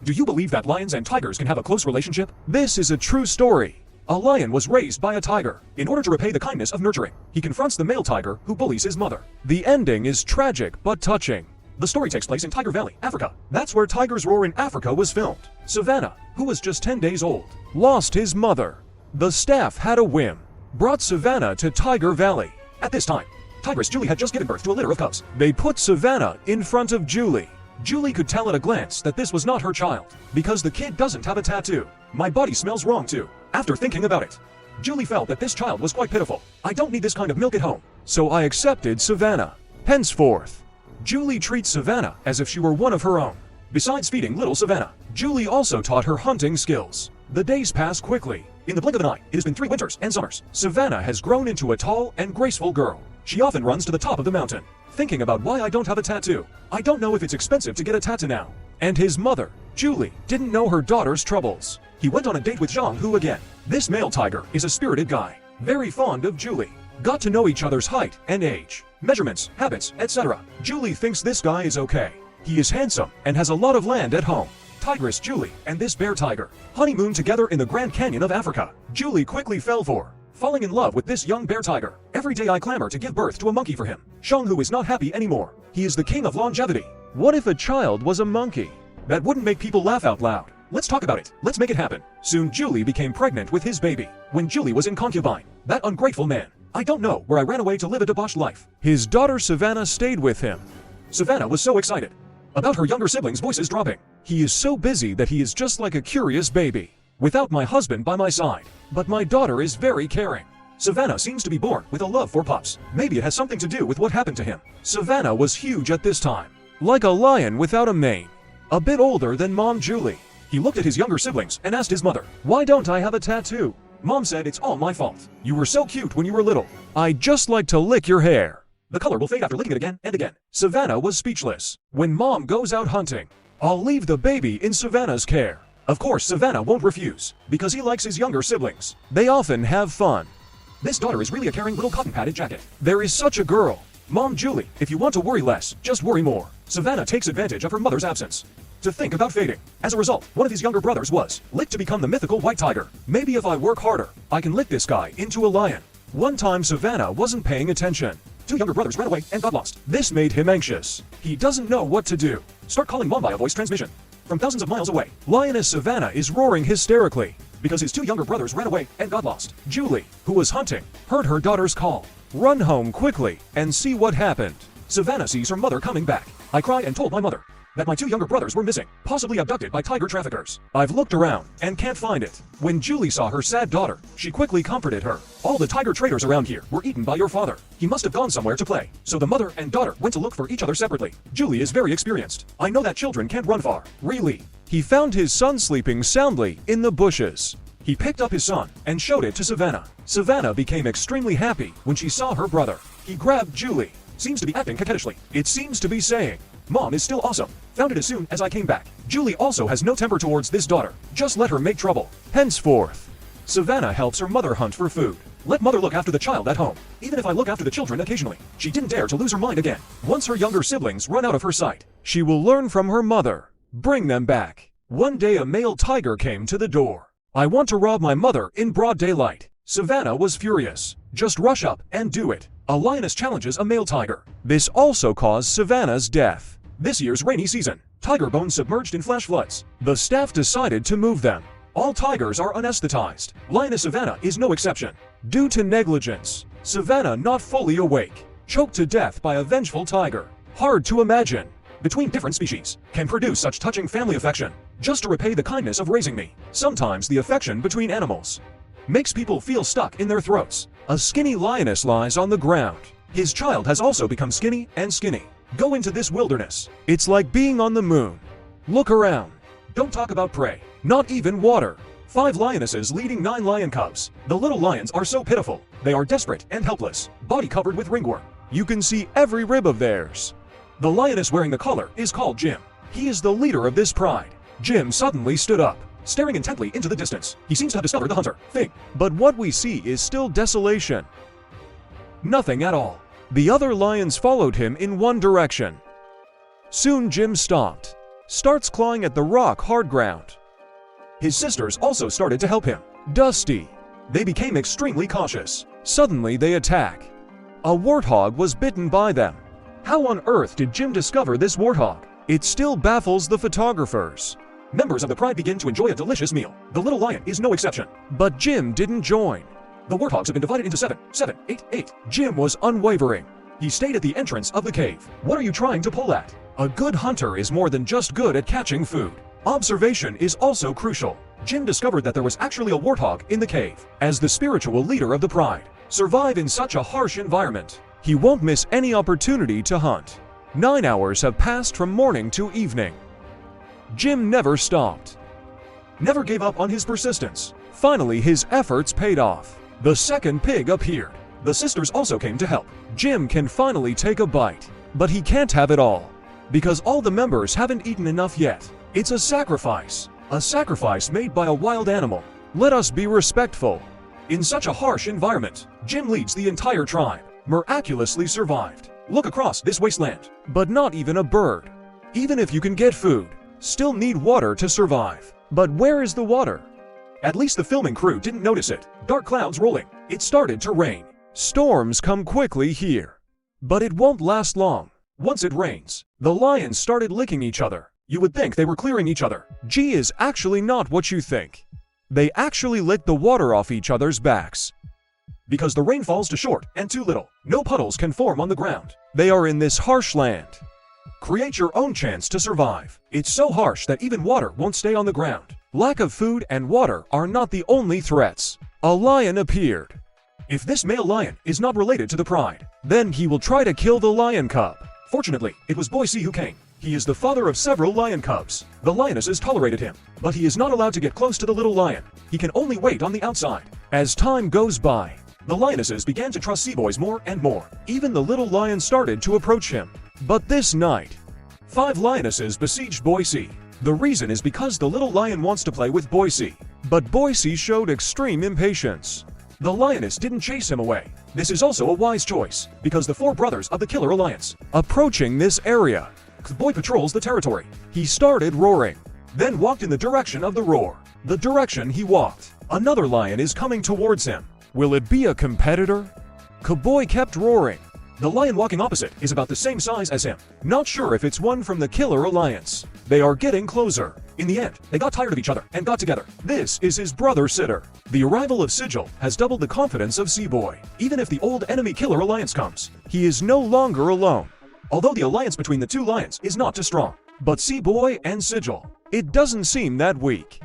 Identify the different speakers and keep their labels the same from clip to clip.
Speaker 1: Do you believe that lions and tigers can have a close relationship? This is a true story. A lion was raised by a tiger. In order to repay the kindness of nurturing, he confronts the male tiger who bullies his mother. The ending is tragic but touching. The story takes place in Tiger Valley, Africa. That's where Tigers Roar in Africa was filmed. Savannah, who was just 10 days old, lost his mother. The staff had a whim, brought Savannah to Tiger Valley. At this time, Tigress Julie had just given birth to a litter of cubs. They put Savannah in front of Julie. Julie could tell at a glance that this was not her child, because the kid doesn't have a tattoo. My body smells wrong too. After thinking about it, Julie felt that this child was quite pitiful. I don't need this kind of milk at home. So I accepted Savannah. Henceforth, Julie treats Savannah as if she were one of her own. Besides feeding little Savannah, Julie also taught her hunting skills. The days pass quickly. In the blink of an eye, it has been 3 winters and summers. Savannah has grown into a tall and graceful girl. She often runs to the top of the mountain, thinking about why I don't have a tattoo. I don't know if it's expensive to get a tattoo now. And his mother, Julie, didn't know her daughter's troubles. He went on a date with Zhang Hu again. This male tiger is a spirited guy, very fond of Julie. Got to know each other's height and age, measurements, habits, etc. Julie thinks this guy is okay. He is handsome and has a lot of land at home. Tigress Julie and this bear tiger honeymooned together in the Grand Canyon of Africa. Julie quickly fell for, falling in love with this young bear tiger. Every day I clamor to give birth to a monkey for him. Zhang Hu is not happy anymore. He is the king of longevity. What if a child was a monkey? That wouldn't make people laugh out loud. Let's talk about it. Let's make it happen. Soon Julie became pregnant with his baby. When Julie was in concubine, that ungrateful man. I don't know where I ran away to live a debauched life. His daughter Savannah stayed with him. Savannah was so excited about her younger siblings' voices dropping. He is so busy that he is just like a curious baby, without my husband by my side. But my daughter is very caring. Savannah seems to be born with a love for pups. Maybe it has something to do with what happened to him. Savannah was huge at this time, like a lion without a mane. A bit older than Mom Julie. He looked at his younger siblings and asked his mother, "Why don't I have a tattoo?" Mom said, "It's all my fault. You were so cute when you were little. I'd just like to lick your hair. The color will fade after licking it again and again." Savannah was speechless. When Mom goes out hunting, I'll leave the baby in Savannah's care. Of course, Savannah won't refuse, because he likes his younger siblings. They often have fun. This daughter is really a caring little cotton padded jacket. There is such a girl. Mom Julie, if you want to worry less, just worry more. Savannah takes advantage of her mother's absence to think about fading. As a result, one of his younger brothers was licked to become the mythical white tiger. Maybe if I work harder, I can lick this guy into a lion. One time Savannah wasn't paying attention. 2 younger brothers ran away and got lost. This made him anxious. He doesn't know what to do. Start calling Mom by a voice transmission. From thousands of miles away, Lioness Savannah is roaring hysterically because his 2 younger brothers ran away and got lost. Julie, who was hunting, heard her daughter's call. Run home quickly and see what happened. Savannah sees her mother coming back. I cried and told my mother that my 2 younger brothers were missing, possibly abducted by tiger traffickers. I've looked around and can't find it. When Julie saw her sad daughter, she quickly comforted her. All the tiger traders around here were eaten by your father. He must have gone somewhere to play. So the mother and daughter went to look for each other separately. Julie is very experienced. I know that children can't run far. Really. He found his son sleeping soundly in the bushes. He picked up his son and showed it to Savannah. Savannah became extremely happy when she saw her brother. He grabbed Julie. Seems to be acting coquettishly. It seems to be saying, "Mom is still awesome. Found it as soon as I came back." Julie also has no temper towards this daughter. Just let her make trouble. Henceforth, Savannah helps her mother hunt for food. Let mother look after the child at home. Even if I look after the children occasionally, she didn't dare to lose her mind again. Once her younger siblings run out of her sight, she will learn from her mother. Bring them back. One day a male tiger came to the door. "I want to rob my mother in broad daylight." Savannah was furious. "Just rush up and do it." A lioness challenges a male tiger. This also caused Savannah's death. This year's rainy season, tiger bones submerged in flash floods. The staff decided to move them. All tigers are anesthetized. Lioness Savannah is no exception. Due to negligence, Savannah not fully awake, choked to death by a vengeful tiger. Hard to imagine. Between different species, can produce such touching family affection, just to repay the kindness of raising me. Sometimes the affection between animals makes people feel stuck in their throats. A skinny lioness lies on the ground. His child has also become skinny and skinny. Go into this wilderness. It's like being on the moon. Look around. Don't talk about prey. Not even water. 5 lionesses leading 9 lion cubs. The little lions are so pitiful. They are desperate and helpless, body covered with ringworm. You can see every rib of theirs. The lioness wearing the collar is called Jim. He is the leader of this pride. Jim suddenly stood up, staring intently into the distance. He seems to have discovered the hunter thing. But what we see is still desolation. Nothing at all. The other lions followed him in one direction. Soon Jim stopped, starts clawing at the rock hard ground. His sisters also started to help him. Dusty. They became extremely cautious. Suddenly they attack. A warthog was bitten by them. How on earth did Jim discover this warthog? It still baffles the photographers. Members of the Pride begin to enjoy a delicious meal. The little lion is no exception. But Jim didn't join. The warthogs have been divided into 7, 8, 8. Jim was unwavering. He stayed at the entrance of the cave. What are you trying to pull at? A good hunter is more than just good at catching food. Observation is also crucial. Jim discovered that there was actually a warthog in the cave. As the spiritual leader of the Pride, survive in such a harsh environment. He won't miss any opportunity to hunt. 9 hours have passed from morning to evening. Jim never stopped. Never gave up on his persistence. Finally, his efforts paid off. The second pig appeared. The sisters also came to help. Jim can finally take a bite. But he can't have it all. Because all the members haven't eaten enough yet. It's a sacrifice. A sacrifice made by a wild animal. Let us be respectful. In such a harsh environment, Jim leads the entire tribe. Miraculously survived. Look across this wasteland. But not even a bird. Even if you can get food, still need water to survive. But where is the water? At least the filming crew didn't notice it. Dark clouds rolling. It started to rain. Storms come quickly here. But it won't last long. Once it rains, the lions started licking each other. You would think they were clearing each other. G is actually not what you think. They actually lick the water off each other's backs. Because the rain falls too short and too little, no puddles can form on the ground. They are in this harsh land. Create your own chance to survive. It's so harsh that even water won't stay on the ground. Lack of food and water are not the only threats. A lion appeared. If this male lion is not related to the Pride, then he will try to kill the lion cub. Fortunately, it was Boise who came. He is the father of several lion cubs. The lionesses tolerated him, but he is not allowed to get close to the little lion. He can only wait on the outside. As time goes by, the lionesses began to trust Seaboys more and more. Even the little lion started to approach him. But this night, 5 lionesses besieged Boise. The reason is because the little lion wants to play with Boise. But Boise showed extreme impatience. The lioness didn't chase him away. This is also a wise choice, because the 4 brothers of the Killer Alliance, approaching this area, the boy patrols the territory. He started roaring, then walked in the direction of the roar. The direction he walked, another lion is coming towards him. Will it be a competitor? Cowboy kept roaring. The lion walking opposite is about the same size as him. Not sure if it's one from the Killer Alliance. They are getting closer. In the end, they got tired of each other and got together. This is his brother Sitter. The arrival of Sigil has doubled the confidence of Seaboy. Even if the old enemy Killer Alliance comes, he is no longer alone. Although the alliance between the 2 lions is not too strong. But Seaboy and Sigil, it doesn't seem that weak.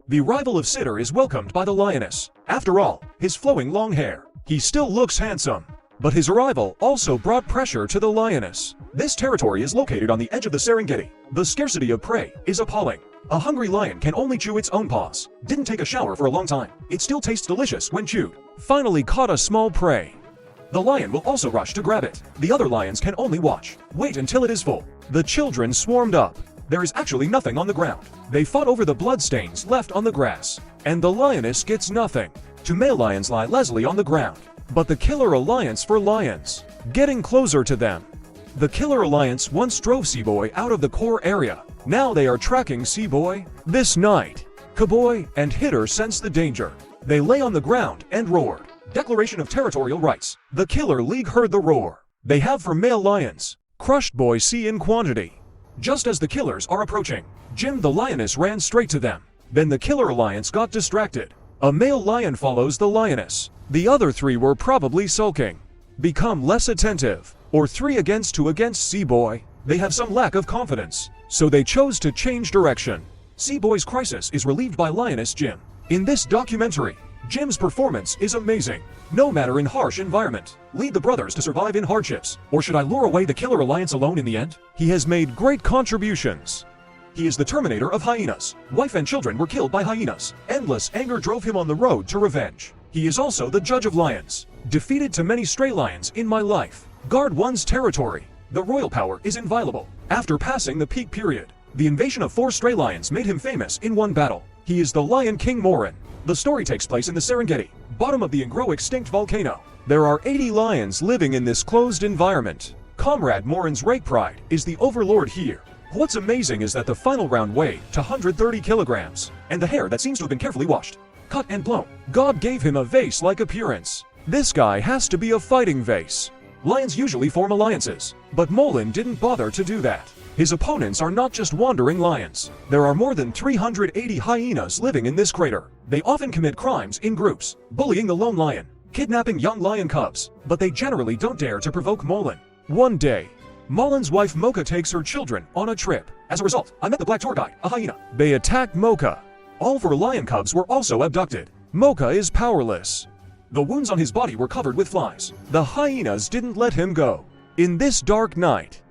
Speaker 1: The arrival of Sitter is welcomed by the lioness. After all, his flowing long hair, he still looks handsome. But his arrival also brought pressure to the lioness. This territory is located on the edge of the Serengeti. The scarcity of prey is appalling. A hungry lion can only chew its own paws. Didn't take a shower for a long time. It still tastes delicious when chewed. Finally caught a small prey. The lion will also rush to grab it. The other lions can only watch. Wait until it is full. The children swarmed up. There is actually nothing on the ground. They fought over the bloodstains left on the grass. And the lioness gets nothing. 2 male lions lie lazily on the ground. But the Killer Alliance for lions, getting closer to them. The Killer Alliance once drove Seaboy out of the core area. Now they are tracking Seaboy. This night, Cowboy and Hitter sense the danger. They lay on the ground and roared. Declaration of territorial rights. The Killer League heard the roar. They have for male lions, crushed Boise in quantity. Just as the killers are approaching, Jim the lioness ran straight to them. Then the Killer Alliance got distracted. A male lion follows the lioness. The other 3 were probably sulking. Become less attentive. Or 3 against 2 against Seaboy. They have some lack of confidence. So they chose to change direction. Seaboy's crisis is relieved by Lioness Jim. In this documentary, Jim's performance is amazing. No matter in harsh environment, lead the brothers to survive in hardships. Or should I lure away the Killer Alliance alone in the end? He has made great contributions. He is the terminator of hyenas. Wife and children were killed by hyenas. Endless anger drove him on the road to revenge. He is also the judge of lions. Defeated to many stray lions in my life. Guard one's territory. The royal power is inviolable. After passing the peak period, the invasion of 4 stray lions made him famous in one battle. He is the Lion King Morin. The story takes place in the Serengeti, bottom of the Ngro extinct volcano. There are 80 lions living in this closed environment. Comrade Morin's Rake Pride is the overlord here. What's amazing is that the final round weighed to 130 kilograms, and the hair that seems to have been carefully washed, cut and blown. God gave him a vase-like appearance. This guy has to be a fighting vase. Lions usually form alliances, but Molin didn't bother to do that. His opponents are not just wandering lions. There are more than 380 hyenas living in this crater. They often commit crimes in groups, bullying the lone lion, kidnapping young lion cubs, but they generally don't dare to provoke Molin. One day, Molin's wife Mocha takes her children on a trip. As a result, I met the black tour guide, a hyena. They attacked Mocha. All 4 lion cubs were also abducted. Mocha is powerless. The wounds on his body were covered with flies. The hyenas didn't let him go. In this dark night,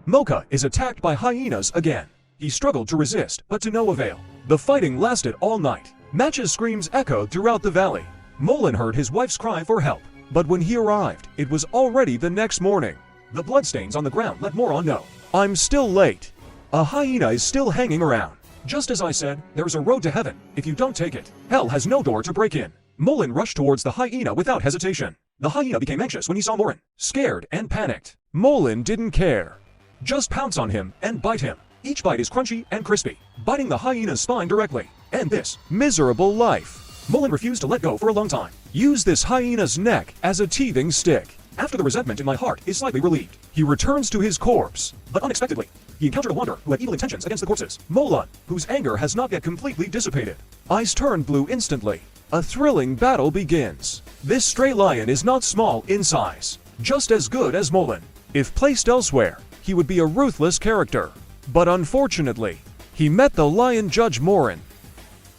Speaker 1: Mocha is attacked by hyenas again. He struggled to resist, but to no avail. The fighting lasted all night. Match's screams echoed throughout the valley. Molin heard his wife's cry for help, but when he arrived, it was already the next morning. The bloodstains on the ground let Moron know. I'm still late. A hyena is still hanging around. Just as I said, there's a road to heaven. If you don't take it, hell has no door to break in. Molin rushed towards the hyena without hesitation. The hyena became anxious when he saw Morin, scared and panicked. Molin didn't care. Just pounce on him and bite him. Each bite is crunchy and crispy, biting the hyena's spine directly. And this miserable life. Molin refused to let go for a long time. Use this hyena's neck as a teething stick. After the resentment in my heart is slightly relieved, he returns to his corpse. But unexpectedly, he encountered a wanderer who had evil intentions against the corpses. Molin, whose anger has not yet completely dissipated. Eyes turn blue instantly. A thrilling battle begins. This stray lion is not small in size, just as good as Molin. If placed elsewhere, he would be a ruthless character. But unfortunately, he met the lion judge Morin.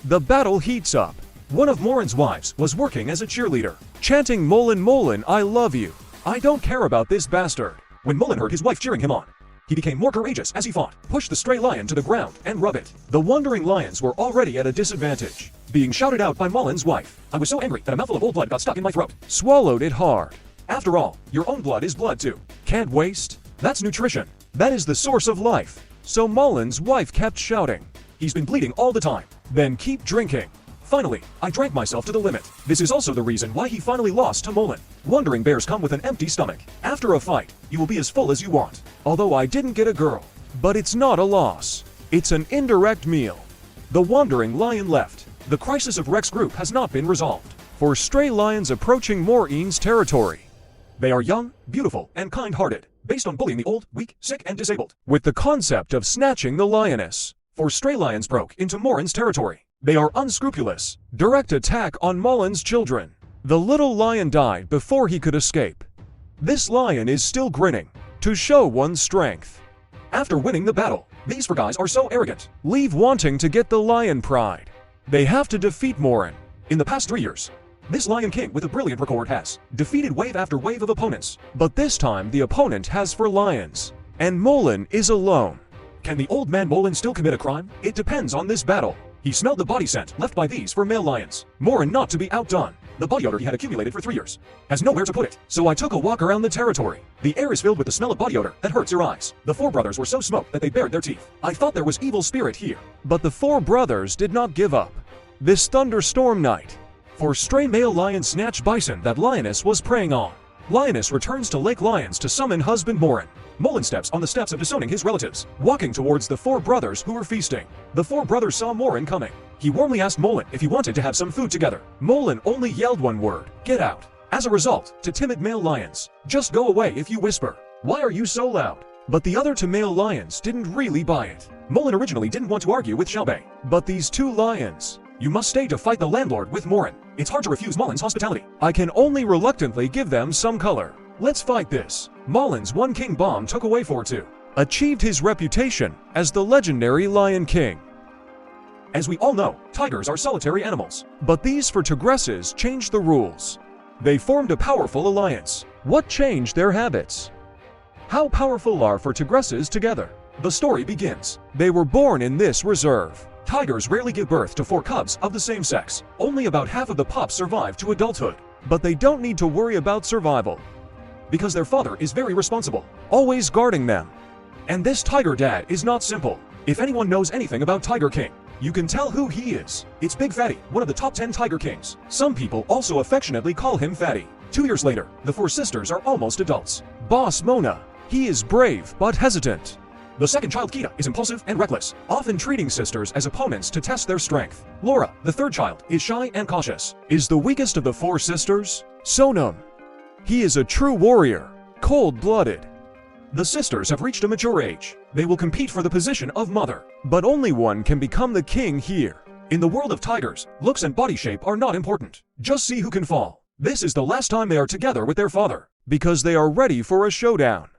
Speaker 1: The battle heats up. One of Morin's wives was working as a cheerleader, chanting Molin, Molin, I love you. I don't care about this bastard. When Molin heard his wife cheering him on, he became more courageous as he fought, pushed the stray lion to the ground and rubbed it. The wandering lions were already at a disadvantage, being shouted out by Molin's wife. I was so angry that a mouthful of old blood got stuck in my throat. Swallowed it hard. After all, your own blood is blood too. Can't waste. That's nutrition. That is the source of life. So Molin's wife kept shouting. He's been bleeding all the time. Then keep drinking. Finally, I drank myself to the limit. This is also the reason why he finally lost to Molin. Wandering bears come with an empty stomach. After a fight, you will be as full as you want. Although I didn't get a girl. But it's not a loss. It's an indirect meal. The wandering lion left. The crisis of Rex group has not been resolved. For stray lions approaching Morin's territory. They are young, beautiful, and kind-hearted, based on bullying the old, weak, sick, and disabled. With the concept of snatching the lioness. For stray lions broke into Morin's territory. They are unscrupulous. Direct attack on Molin's children. The little lion died before he could escape. This lion is still grinning, to show one's strength. After winning the battle, these 4 guys are so arrogant, leave wanting to get the lion pride. They have to defeat Morin. In the past 3 years, this Lion King with a brilliant record has defeated wave after wave of opponents. But this time the opponent has 4 lions, and Molin is alone. Can the old man Molin still commit a crime? It depends on this battle. He smelled the body scent left by these 4 male lions. Morin, not to be outdone. The body odor he had accumulated for 3 years has nowhere to put it. So I took a walk around the territory. The air is filled with the smell of body odor that hurts your eyes. The 4 brothers were so smoked that they bared their teeth. I thought there was evil spirit here. But the 4 brothers did not give up. This thunderstorm night, 4 stray male lions snatch bison that lioness was preying on. Lioness returns to Lake Lions to summon husband Morin. Molin steps on the steps of disowning his relatives, walking towards the 4 brothers who were feasting. The 4 brothers saw Morin coming. He warmly asked Molin if he wanted to have some food together. Molin only yelled one word, get out. As a result, to timid male lions, just go away if you whisper. Why are you so loud? But the other 2 male lions didn't really buy it. Molin originally didn't want to argue with Xiaobei. But these 2 lions, you must stay to fight the landlord with Morin. It's hard to refuse Molin's hospitality. I can only reluctantly give them some color. Let's fight this. Molin's 1 king bomb took away 4-2. Achieved his reputation as the legendary Lion King. As we all know, tigers are solitary animals. But these 4 tigresses changed the rules. They formed a powerful alliance. What changed their habits? How powerful are 4 tigresses together? The story begins. They were born in this reserve. Tigers rarely give birth to 4 cubs of the same sex. Only about half of the pups survive to adulthood. But they don't need to worry about survival, because their father is very responsible, always guarding them. And this tiger dad is not simple. If anyone knows anything about Tiger King, you can tell who he is. It's Big Fatty, one of the top 10 Tiger Kings. Some people also affectionately call him Fatty. 2 years later, the 4 sisters are almost adults. Boss Mona, he is brave but hesitant. The second child, Kita, is impulsive and reckless, often treating sisters as opponents to test their strength. Laura, the third child, is shy and cautious. Is the weakest of the four sisters Sonam. He is a true warrior, cold-blooded. The sisters have reached a mature age. They will compete for the position of mother. But only one can become the king here. In the world of tigers, looks and body shape are not important. Just see who can fall. This is the last time they are together with their father, because they are ready for a showdown.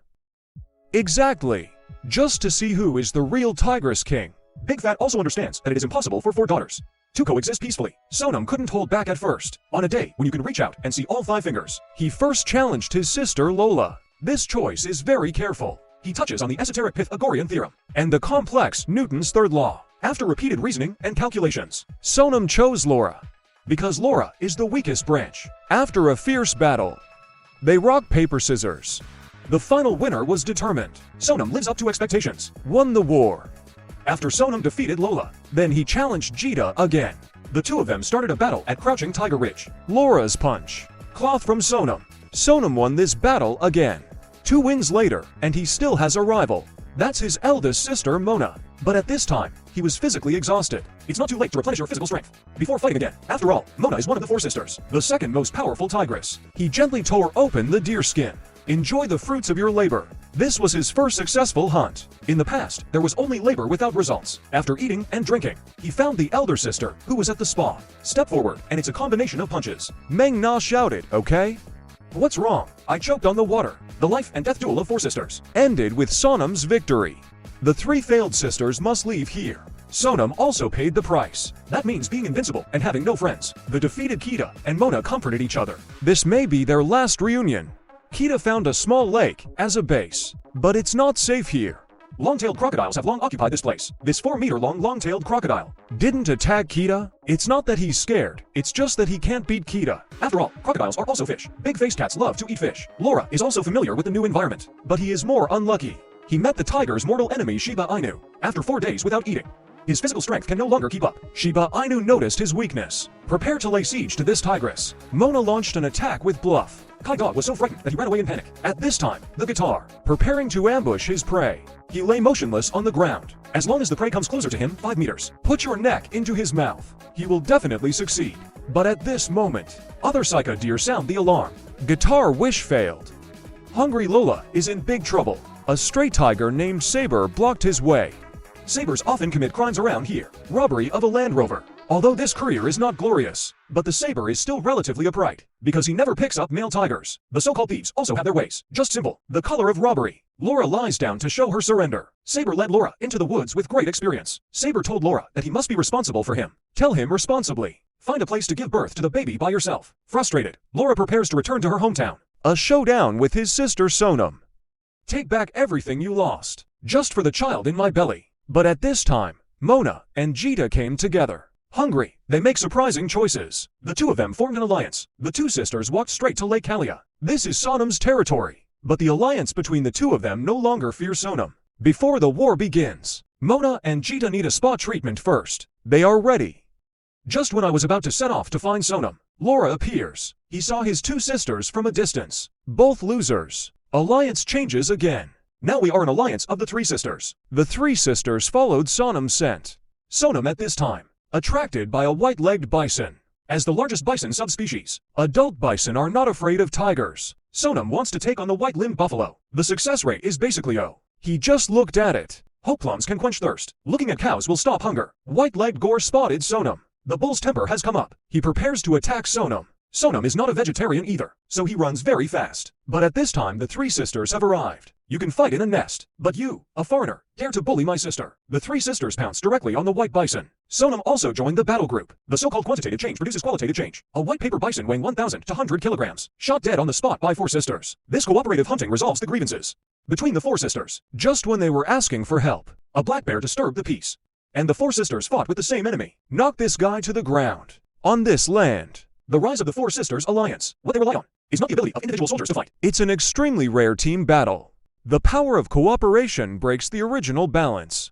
Speaker 1: Exactly. Just to see who is the real tigress king. Big Fat also understands that it is impossible for four daughters to coexist peacefully. Sonam couldn't hold back at first. On a day when you can reach out and see all 5 fingers, he first challenged his sister Lola. This choice is very careful. He touches on the esoteric Pythagorean theorem and the complex Newton's third law. After repeated reasoning and calculations, Sonam chose Laura, because Laura is the weakest branch. After a fierce battle, they rock, paper, scissors. The final winner was determined. Sonam lives up to expectations, won the war. After Sonam defeated Lola, then he challenged Jita again. The two of them started a battle at Crouching Tiger Ridge. Laura's punch, cloth from Sonam. Sonam won this battle again. 2 wins later, and he still has a rival. That's his eldest sister, Mona. But at this time, he was physically exhausted. It's not too late to replenish your physical strength before fighting again. After all, Mona is one of the 4 sisters, the second most powerful tigress. He gently tore open the deer skin. Enjoy the fruits of your labor. This was his first successful hunt. In the past, there was only labor without results. After eating and drinking, he found the elder sister, who was at the spa. Step forward, and it's a combination of punches. Meng Na shouted, okay? What's wrong? I choked on the water. The life and death duel of 4 sisters ended with Sonam's victory. The 3 failed sisters must leave here. Sonam also paid the price. That means being invincible and having no friends. The defeated Kita and Mona comforted each other. This may be their last reunion. Kita found a small lake as a base, but it's not safe here. Long-tailed crocodiles have long occupied this place. This 4-meter-long long-tailed crocodile didn't attack Kita. It's not that he's scared, it's just that he can't beat Kita. After all, crocodiles are also fish. Big-faced cats love to eat fish. Laura is also familiar with the new environment, but he is more unlucky. He met the tiger's mortal enemy Shiba Inu after 4 days without eating. His physical strength can no longer keep up. Shiba Inu noticed his weakness. Prepare to lay siege to this tigress. Mona launched an attack with bluff. Kai Dog was so frightened that he ran away in panic. At this time, the guitar, preparing to ambush his prey. He lay motionless on the ground. As long as the prey comes closer to him, 5 meters, put your neck into his mouth. He will definitely succeed. But at this moment, other Psycho deer sound the alarm. Guitar wish failed. Hungry Lola is in big trouble. A stray tiger named Saber blocked his way. Sabers often commit crimes around here. Robbery of a Land Rover. Although this career is not glorious, but the saber is still relatively upright, because he never picks up male tigers. The so-called thieves also have their ways. Just simple. The color of robbery. Laura lies down to show her surrender. Saber led Laura into the woods with great experience. Saber told Laura that he must be responsible for him. Tell him responsibly. Find a place to give birth to the baby by yourself. Frustrated, Laura prepares to return to her hometown. A showdown with his sister Sonam. Take back everything you lost, just for the child in my belly. But at this time, Mona and Jita came together. Hungry, they make surprising choices. The 2 of them formed an alliance. The 2 sisters walked straight to Lake Kalia. This is Sonam's territory. But the alliance between the 2 of them no longer fears Sonam. Before the war begins, Mona and Jita need a spa treatment first. They are ready. Just when I was about to set off to find Sonam, Laura appears. He saw his 2 sisters from a distance. Both losers. Alliance changes again. Now we are an alliance of the 3 sisters. The 3 sisters followed Sonam's scent. Sonam at this time, attracted by a white-legged bison. As the largest bison subspecies, adult bison are not afraid of tigers. Sonam wants to take on the white-limbed buffalo. The success rate is basically 0. He just looked at it. Hope plums can quench thirst. Looking at cows will stop hunger. White-legged Gore spotted Sonam. The bull's temper has come up. He prepares to attack Sonam. Sonam is not a vegetarian either, so he runs very fast. But at this time the 3 sisters have arrived. You can fight in a nest, but you, a foreigner, dare to bully my sister. The 3 sisters pounced directly on the white bison. Sonam also joined the battle group. The so-called quantitative change produces qualitative change. A white paper bison weighing 1,000 to 100 kilograms, shot dead on the spot by 4 sisters. This cooperative hunting resolves the grievances between the 4 sisters. Just when they were asking for help, a black bear disturbed the peace, and the 4 sisters fought with the same enemy. Knock this guy to the ground. On this land, the rise of the 4 sisters alliance. What they rely on is not the ability of individual soldiers to fight. It's an extremely rare team battle. The power of cooperation breaks the original balance.